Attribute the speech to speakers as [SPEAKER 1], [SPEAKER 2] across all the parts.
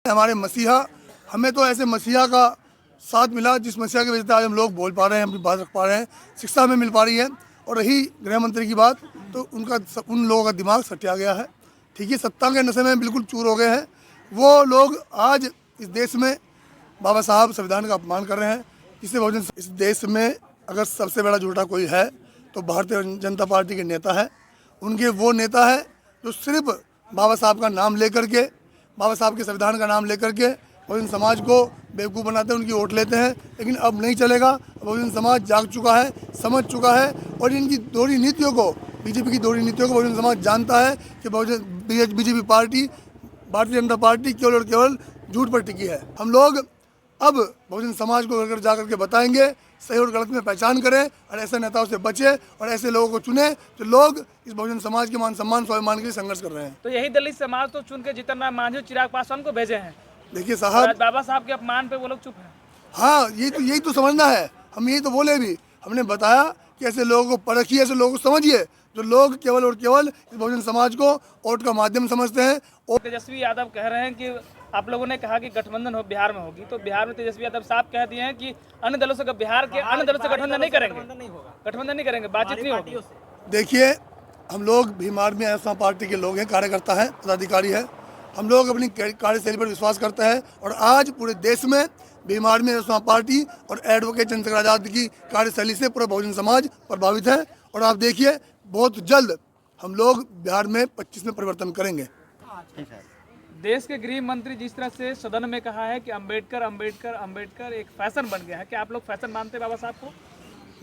[SPEAKER 1] हमारे मसीहा, हमें तो ऐसे मसीहा का साथ मिला जिस मसीहा की वजह से आज हम लोग बोल पा रहे हैं, अपनी बात रख पा रहे हैं, शिक्षा हमें मिल पा रही है। और रही गृह मंत्री की बात, तो उन लोगों का दिमाग सटिया गया है। ठीक है, सत्ता के नशे में बिल्कुल चूर हो गए हैं। वो लोग आज इस देश में बाबा साहब संविधान का अपमान कर रहे हैं, जिससे बहुजन इस देश में अगर सबसे बड़ा झूठा कोई है तो भारतीय जनता पार्टी के नेता है। उनके वो नेता है जो सिर्फ बाबा साहब का नाम लेकर के, बाबा साहब के संविधान का नाम लेकर के बहुजन समाज को बेवकूफ़ बनाते हैं, उनकी वोट लेते हैं। लेकिन अब नहीं चलेगा। बहुजन समाज जाग चुका है, समझ चुका है, और इनकी दोहरी नीतियों को, बीजेपी की दोहरी नीतियों को बहुजन समाज जानता है कि BJP party, Bharatiya Janata party केवल और केवल झूठ पर टिकी है। हम लोग अब बहुजन समाज को घर घर जा करके बताएंगे, सही और गलत में पहचान करें और ऐसे नेताओं से बचे और ऐसे लोगों को चुने जो लोग इस बहुजन समाज के मान सम्मान स्वाभिमान के लिए संघर्ष कर रहे हैं।
[SPEAKER 2] तो यही दलित समाज तो चुन के जीतन राम मांझी, चिराग पासवान को भेजे हैं।
[SPEAKER 1] देखिए साहब,
[SPEAKER 2] बाबा साहब के अपमान पे वो लोग चुप हैं।
[SPEAKER 1] हाँ, यही तो समझना है। हम यही तो बोले भी, हमने बताया कि ऐसे लोगों को परखिए, ऐसे लोगों को समझिए जो लोग केवल और केवल इस बहुजन समाज को वोट का माध्यम समझते हैं। और
[SPEAKER 2] तेजस्वी यादव कह रहे हैं कि आप लोगों ने कहा कि गठबंधन हो बिहार में होगी, तो बिहार में तेजस्वी यादव साफ कह दिए हैं कि अन्य दलों से, बिहार के अन्य दलों से गठबंधन नहीं करेंगे, गठबंधन नहीं करेंगे, बातचीत नहीं होगी।
[SPEAKER 1] देखिए, हम लोग भीम आर्मी आरएसएस पार्टी के लोग हैं, कार्यकर्ता हैं, पदाधिकारी हैं। हम लोग अपनी कार्यशैली पर विश्वास करते हैं और आज पूरे देश में भीम आर्मी आरएसएस पार्टी और एडवोकेट चंद्रशेखर आजाद की कार्यशैली से पूरा बहुजन समाज प्रभावित है। और आप देखिए, बहुत जल्द हम लोग बिहार में 25 में परिवर्तन करेंगे।
[SPEAKER 2] देश के गृह मंत्री जिस तरह से सदन में कहा है कि अंबेडकर अंबेडकर अंबेडकर एक फैशन बन गया है, क्या आप लोग फैशन मानते हैं बाबा साहब को?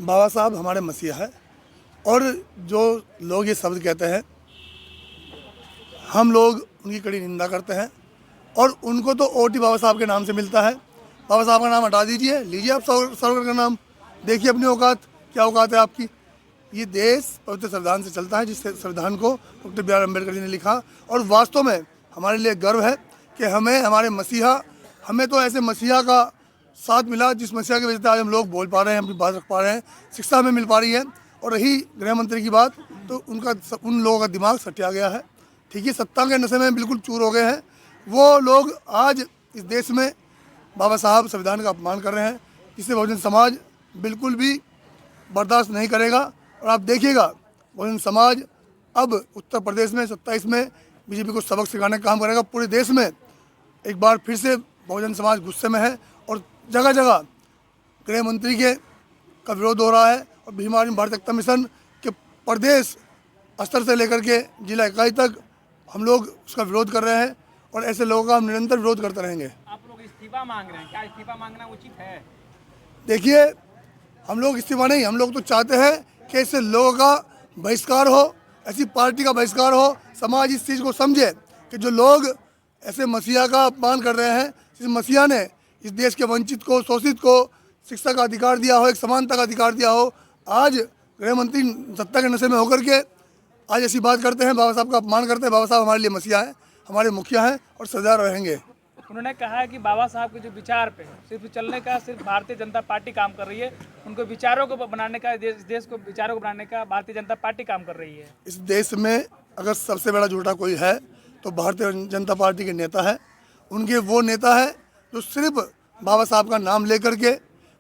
[SPEAKER 1] बाबा साहब हमारे मसीहा है, और जो लोग ये शब्द कहते हैं, हम लोग उनकी कड़ी निंदा करते हैं। और उनको तो ओटी बाबा साहब के नाम से मिलता है। बाबा साहब का नाम हटा दीजिए, लीजिए आप सावरकर का नाम, देखिए अपनी औकात, क्या औकात है आपकी। ये देश पवित्र संविधान से चलता है, जिस संविधान को doctor B are Ambedkar ji ने लिखा। और वास्तव में हमारे लिए गर्व है कि हमारे मसीहा, हमें तो ऐसे मसीहा का साथ मिला जिस मसीहा की वजह से आज हम लोग बोल पा रहे हैं, अपनी बात रख पा रहे हैं, शिक्षा हमें मिल पा रही है। और रही गृह मंत्री की बात, तो उन लोगों का दिमाग सटिया गया है। ठीक है, सत्ता के नशे में बिल्कुल चूर हो गए हैं। वो लोग आज इस देश में बाबा साहब संविधान का अपमान कर रहे हैं, जिससे बहुजन समाज बिल्कुल भी बर्दाश्त नहीं करेगा। और आप देखिएगा, बहुजन समाज अब उत्तर प्रदेश में 27 में बीजेपी को सबक सिखाने का काम करेगा। पूरे देश में एक बार फिर से बहुजन समाज गुस्से में है और जगह जगह गृह मंत्री का विरोध हो रहा है। और भीम आर्मी भारत एकता मिशन के प्रदेश स्तर से लेकर के जिला इकाई तक हम लोग उसका विरोध कर रहे हैं, और ऐसे लोगों का हम निरंतर विरोध करते रहेंगे।
[SPEAKER 2] आप लोग इस्तीफा मांग रहे हैं, क्या इस्तीफा मांगना उचित है?
[SPEAKER 1] देखिए, हम लोग इस्तीफा नहीं, हम लोग तो चाहते हैं कि ऐसे लोगों का बहिष्कार हो, ऐसी पार्टी का बहिष्कार हो। समाज इस चीज़ को समझे कि जो लोग ऐसे मसीहा का अपमान कर रहे हैं, जिस मसीहा ने इस देश के वंचित को, शोषित को शिक्षा का अधिकार दिया हो, एक समानता का अधिकार दिया हो, आज गृह मंत्री सत्ता के नशे में होकर के आज ऐसी बात करते हैं, बाबा साहब का अपमान करते हैं। बाबा साहब हमारे लिए मसीहा है, हमारे मुखिया हैं और सदा रहेंगे।
[SPEAKER 2] उन्होंने कहा है कि बाबा साहब के जो विचार पे सिर्फ चलने का सिर्फ भारतीय जनता पार्टी काम कर रही है, उनको विचारों को बनाने का, देश को विचारों को बनाने का भारतीय जनता पार्टी काम कर रही है।
[SPEAKER 1] इस देश में अगर सबसे बड़ा झूठा कोई है तो भारतीय जनता पार्टी के नेता है। उनके वो नेता है जो सिर्फ बाबा साहब का नाम लेकर के,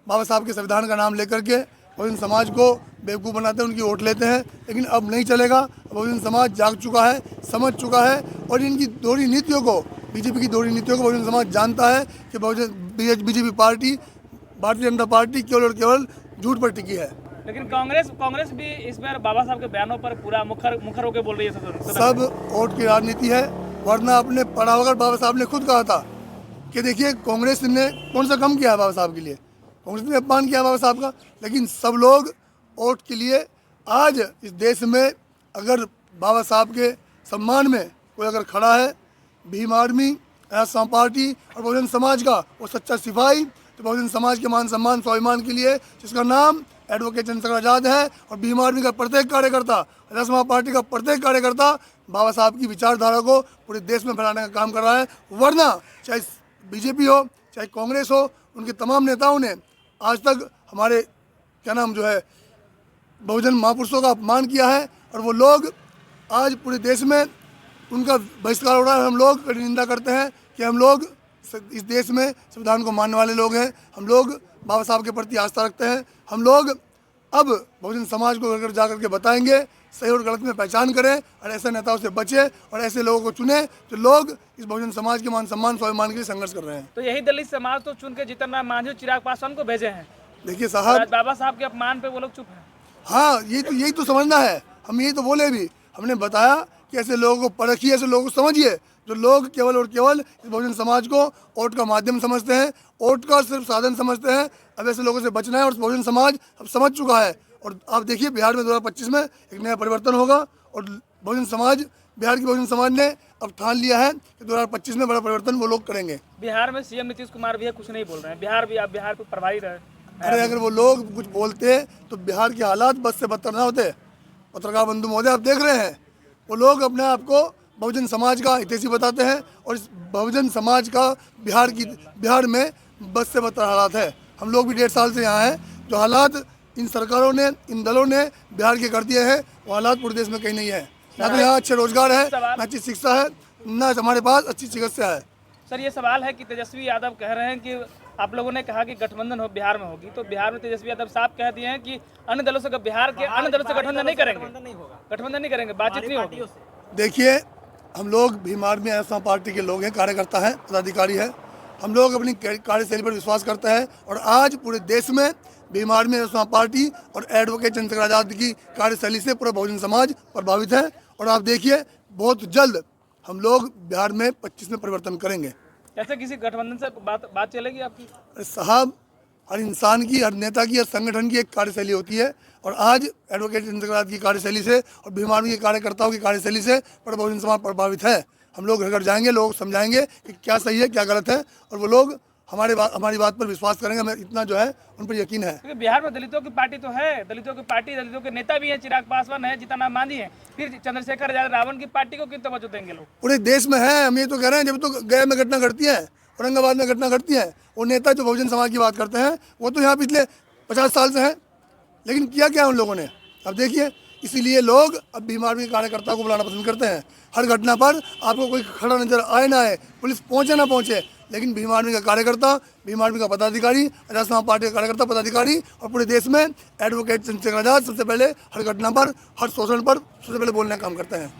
[SPEAKER 1] बाबा साहब के संविधान का नाम लेकर के बहुजन समाज को बेवकूफ़ बनाते हैं, उनकी वोट लेते हैं। लेकिन अब नहीं चलेगा। बहुजन समाज जाग चुका है, समझ चुका है, और इनकी दोहरी नीतियों को, बीजेपी की दोहरी नीतियों को बहुजन समाज जानता है कि BJP party, Bharatiya Janata party केवल और केवल झूठ पर टिकी है।
[SPEAKER 2] लेकिन कांग्रेस भी इस बार बाबा साहब के बयानों पर पूरा मुखर होकर बोल रही है।
[SPEAKER 1] सब वोट की राजनीति है, वरना अपने पढ़ा वगैरह बाबा साहब ने खुद कहा था कि देखिए, कांग्रेस ने कौन सा कम किया है बाबा साहब के लिए, कांग्रेस ने अपमान किया बाबा साहब का। लेकिन सब लोग वोट के लिए आज इस देश में अगर बाबा साहब के सम्मान में कोई अगर खड़ा है, भीम आर्मी आरएसएस पार्टी और बहुजन समाज का वो सच्चा सिपाही, तो बहुजन समाज के मान सम्मान स्वाभिमान के लिए, जिसका नाम एडवोकेट चंद्रशेखर आजाद है, और भीम आर्मी का प्रत्येक कार्यकर्ता, आरएसएस पार्टी का प्रत्येक कार्यकर्ता बाबा साहब की विचारधारा को पूरे देश में फैलाने का काम कर रहा है। वरना चाहे बीजेपी हो, चाहे कांग्रेस हो, उनके तमाम नेताओं ने आज तक हमारे क्या नाम जो है बहुजन महापुरुषों का अपमान किया है, और वो लोग आज पूरे देश में उनका बहिष्कार हो रहा है। हम लोग कड़ी निंदा करते हैं कि हम लोग इस देश में संविधान को मानने वाले लोग हैं। हम लोग बाबा साहब के प्रति आस्था रखते हैं। हम लोग अब बहुजन समाज को घर जा करके बताएंगे, सही और गलत में पहचान करें और ऐसे नेताओं से बचे और ऐसे लोगों को चुने जो लोग इस बहुजन समाज के मान सम्मान स्वाभिमान के लिए संघर्ष कर रहे हैं।
[SPEAKER 2] तो यही दलित समाज तो चुन के जीतन राम मांझी और चिराग पासवान को भेजे हैं।
[SPEAKER 1] देखिए साहब,
[SPEAKER 2] आज बाबा साहब के अपमान पे वो लोग चुप हैं।
[SPEAKER 1] हाँ, यही तो समझना है। हम यही तो बोले भी, हमने बताया कि ऐसे लोगों को परखिए, ऐसे लोगों को समझिए जो लोग केवल और केवल इस बहुजन समाज को वोट का माध्यम समझते हैं, वोट का सिर्फ साधन समझते हैं। अब ऐसे लोगों से बचना है और बहुजन समाज अब समझ चुका है। और आप देखिए बिहार में 2025 में एक नया परिवर्तन होगा और बहुजन समाज, बिहार की बहुजन समाज ने अब ठान लिया है कि 2025 में बड़ा परिवर्तन वो लोग करेंगे।
[SPEAKER 2] बिहार में सीएम नीतीश कुमार भी है, कुछ नहीं बोल रहे हैं। बिहार भी, अब बिहार पे प्रभारी रहे।
[SPEAKER 1] अरे अगर वो लोग कुछ बोलते तो बिहार के हालात बस से बदतर ना होते। पत्रकार बंधु महोदय, आप देख रहे हैं वो लोग अपने आप को बहुजन समाज का हितैषी बताते हैं और इस बहुजन समाज का बिहार में बस से बदतर हालात है। हम लोग भी 1.5 साल से यहाँ हैं। जो हालात इन सरकारों ने, इन दलों ने बिहार के कर दिए हैं, वो हालात पूरे देश में कहीं नहीं है। ना तो यहाँ अच्छे रोजगार है, ना अच्छी शिक्षा है, ना हमारे पास अच्छी चिकित्सा है।
[SPEAKER 2] सर, ये सवाल है कि तेजस्वी यादव कह रहे हैं कि आप लोगों ने कहा कि गठबंधन हो बिहार में होगी, तो बिहार में तेजस्वी यादव साफ कह दिए हैं कि अन्य दलों से, बिहार के अन्य दलों से गठबंधन नहीं करेंगे, बातचीत नहीं होगी।
[SPEAKER 1] देखिए, हम लोग भीम आर्मी आरएसएस पार्टी के लोग हैं, कार्यकर्ता हैं, पदाधिकारी हैं। हम लोग अपनी कार्यशैली पर विश्वास करते हैं और आज पूरे देश में भीम आर्मी आरएसएस पार्टी और एडवोकेट चंद्रशेखर आजाद की कार्यशैली से पूरा बहुजन समाज प्रभावित है। और आप देखिए, बहुत जल्द हम लोग बिहार में 25 में परिवर्तन करेंगे।
[SPEAKER 2] कैसे किसी गठबंधन से बात चलेगी आपकी?
[SPEAKER 1] अरे साहब, हर इंसान की, हर नेता की, हर संगठन की एक कार्यशैली होती है और आज एडवोकेट चंद्रशेखर आजाद की कार्यशैली से और भीम आर्मी के कार्यकर्ताओं की कार्यशैली से पूरा बहुजन समाज प्रभावित है। हम लोग घर घर जाएंगे, लोग समझाएंगे कि क्या सही है, क्या गलत है और वो लोग हमारी बात पर विश्वास करेंगे। हमें इतना जो है उन पर यकीन है।
[SPEAKER 2] क्योंकि बिहार में दलितों की पार्टी तो है, दलितों की पार्टी, दलितों के नेता भी हैं, चिराग पासवान है, जीतन राम मांझी है, फिर चंद्रशेखर आजाद, रावण की पार्टी को क्यों तवज्जो देंगे लोग?
[SPEAKER 1] पूरे देश में है। हम ये तो कह रहे हैं, जब तो गया में घटना घटती है, औरंगाबाद में घटना घटती है, वो नेता जो बहुजन समाज की बात करते हैं वो तो यहाँ पिछले 50 साल से हैं, लेकिन किया क्या उन लोगों ने? अब देखिए, इसीलिए लोग अब भीम आर्मी के कार्यकर्ताओं को बुलाना पसंद करते हैं। हर घटना पर आपको कोई खड़ा नजर आए ना आए, पुलिस पहुंचे ना पहुंचे, लेकिन भीम आर्मी का कार्यकर्ता, भीम आर्मी का पदाधिकारी, राष्ट्रीय पार्टी का कार्यकर्ता पदाधिकारी और पूरे देश में एडवोकेट चंद्रशेखर आजाद सबसे पहले हर घटना पर, हर शोषण पर सबसे पहले बोलने का काम करते हैं।